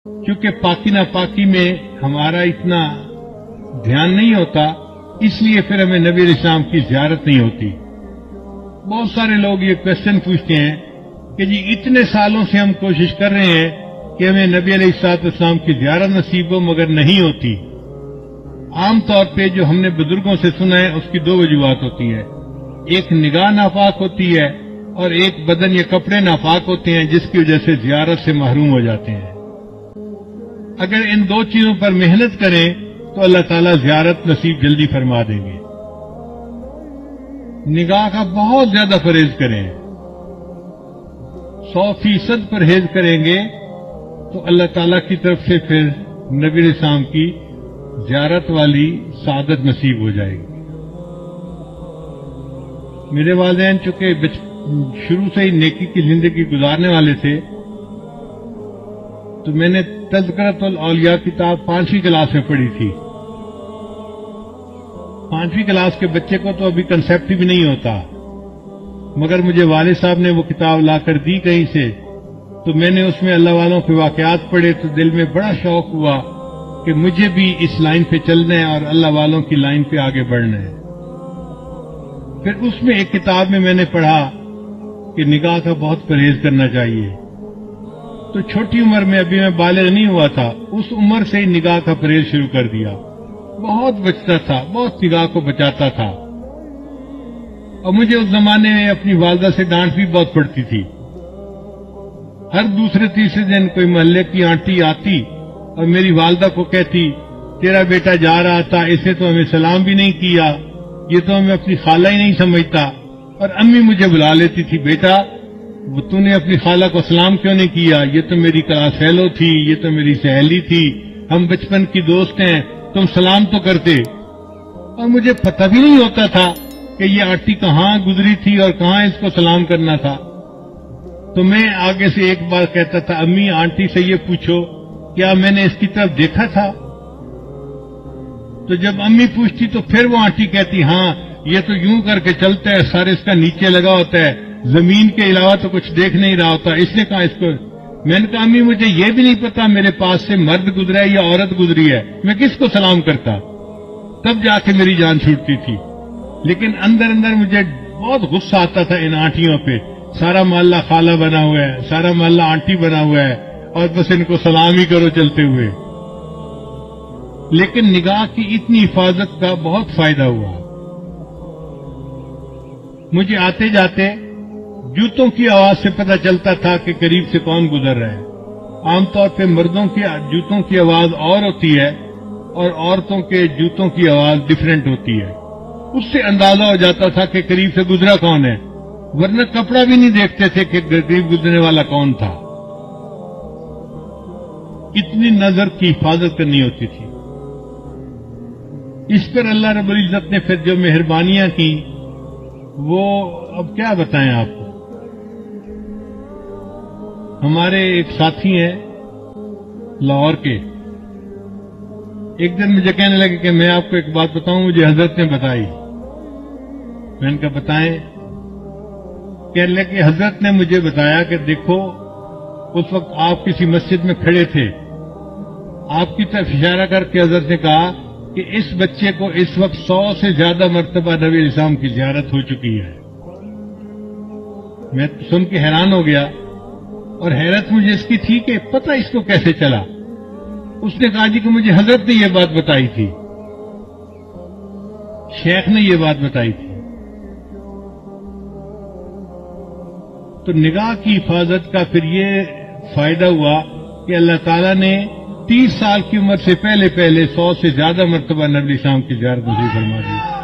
کیونکہ پاکی ناپاکی میں ہمارا اتنا دھیان نہیں ہوتا، اس لیے پھر ہمیں نبی علیہ السلام کی زیارت نہیں ہوتی۔ بہت سارے لوگ یہ کوشچن پوچھتے ہیں کہ جی اتنے سالوں سے ہم کوشش کر رہے ہیں کہ ہمیں نبی علیہ السلام کی زیارت نصیب ہو، مگر نہیں ہوتی۔ عام طور پہ جو ہم نے بزرگوں سے سنا ہے اس کی دو وجوہات ہوتی ہیں، ایک نگاہ ناپاک ہوتی ہے اور ایک بدن یا کپڑے ناپاک ہوتے ہیں جس کی وجہ سے زیارت سے محروم ہو جاتے ہیں۔ اگر ان دو چیزوں پر محنت کریں تو اللہ تعالیٰ زیارت نصیب جلدی فرما دیں گے۔ نگاہ کا بہت زیادہ پرہیز کریں، 100% پرہیز کریں گے تو اللہ تعالیٰ کی طرف سے پھر نبی علیہ السلام کی زیارت والی سعادت نصیب ہو جائے گی۔ میرے والدین چونکہ شروع سے ہی نیکی کی زندگی گزارنے والے تھے تو میں نے تذکرۃ الاولیاء کتاب 5ویں کلاس میں پڑھی تھی۔ 5ویں کلاس کے بچے کو تو ابھی کنسیپٹ بھی نہیں ہوتا، مگر مجھے والد صاحب نے وہ کتاب لا کر دی کہیں سے، تو میں نے اس میں اللہ والوں کے واقعات پڑھے تو دل میں بڑا شوق ہوا کہ مجھے بھی اس لائن پہ چلنا ہے اور اللہ والوں کی لائن پہ آگے بڑھنا ہے۔ پھر اس میں ایک کتاب میں میں نے پڑھا کہ نگاہ کا بہت پرہیز کرنا چاہیے، تو چھوٹی عمر میں ابھی میں بالغ نہیں ہوا تھا، اس عمر سے ہی نگاہ کا پرہیز شروع کر دیا۔ بہت بچتا تھا، بہت نگاہ کو بچاتا تھا، اور مجھے اس زمانے میں اپنی والدہ سے ڈانٹ بھی بہت پڑتی تھی۔ ہر دوسرے تیسرے دن کوئی محلے کی آنٹی آتی اور میری والدہ کو کہتی تیرا بیٹا جا رہا تھا، اسے تو ہمیں سلام بھی نہیں کیا، یہ تو ہمیں اپنی خالہ ہی نہیں سمجھتا۔ اور امی مجھے بلا لیتی تھی، بیٹا وہ تو نے اپنی خالہ کو سلام کیوں نہیں کیا، یہ تو میری کلاس فیلو تھی، یہ تو میری سہیلی تھی، ہم بچپن کی دوست ہیں، تم سلام تو کرتے۔ اور مجھے پتہ بھی نہیں ہوتا تھا کہ یہ آنٹی کہاں گزری تھی اور کہاں اس کو سلام کرنا تھا۔ تو میں آگے سے ایک بار کہتا تھا، امی آنٹی سے یہ پوچھو کیا میں نے اس کی طرف دیکھا تھا؟ تو جب امی پوچھتی تو پھر وہ آنٹی کہتی ہاں یہ تو یوں کر کے چلتا ہے، سارے اس کا نیچے لگا ہوتا ہے، زمین کے علاوہ تو کچھ دیکھ نہیں رہا ہوتا، اس نے کہا اس کو۔ میں نے کہا امی مجھے یہ بھی نہیں پتا میرے پاس سے مرد گزرا ہے یا عورت گزری ہے، میں کس کو سلام کرتا؟ تب جا کے میری جان چھوٹتی تھی۔ لیکن اندر اندر مجھے بہت غصہ آتا تھا ان آنٹیوں پہ، سارا محلہ خالہ بنا ہوا ہے، سارا محلہ آنٹی بنا ہوا ہے، اور بس ان کو سلام ہی کرو چلتے ہوئے۔ لیکن نگاہ کی اتنی حفاظت کا بہت فائدہ ہوا۔ مجھے آتے جاتے جوتوں کی آواز سے پتہ چلتا تھا کہ قریب سے کون گزر رہا ہے۔ عام طور پہ مردوں کی جوتوں کی آواز اور ہوتی ہے اور عورتوں کے جوتوں کی آواز ڈیفرنٹ ہوتی ہے، اس سے اندازہ ہو جاتا تھا کہ قریب سے گزرا کون ہے، ورنہ کپڑا بھی نہیں دیکھتے تھے کہ قریب گزرنے والا کون تھا۔ اتنی نظر کی حفاظت کرنی ہوتی تھی۔ اس پر اللہ رب العزت نے پھر جو مہربانیاں کی وہ اب کیا بتائیں آپ کو۔ ہمارے ایک ساتھی ہیں لاہور کے، ایک دن مجھے کہنے لگے کہ میں آپ کو ایک بات بتاؤں، مجھے حضرت نے بتائی۔ میں نے کہا بتائیں۔ کہنے لگے کہ حضرت نے مجھے بتایا کہ دیکھو اس وقت آپ کسی مسجد میں کھڑے تھے، آپ کی طرف اشارہ کر کے حضرت نے کہا کہ اس بچے کو اس وقت 100 سے زیادہ مرتبہ نبی علیہ السلام کی زیارت ہو چکی ہے۔ میں سن کے حیران ہو گیا، اور حیرت مجھے اس کی تھی کہ پتہ اس کو کیسے چلا۔ اس نے کہا جی کہ مجھے حضرت نے یہ بات بتائی تھی، شیخ نے یہ بات بتائی تھی۔ تو نگاہ کی حفاظت کا پھر یہ فائدہ ہوا کہ اللہ تعالیٰ نے 30 سال کی عمر سے پہلے 100 سے زیادہ مرتبہ نبی السلام کی زیارت نصیب فرما دی۔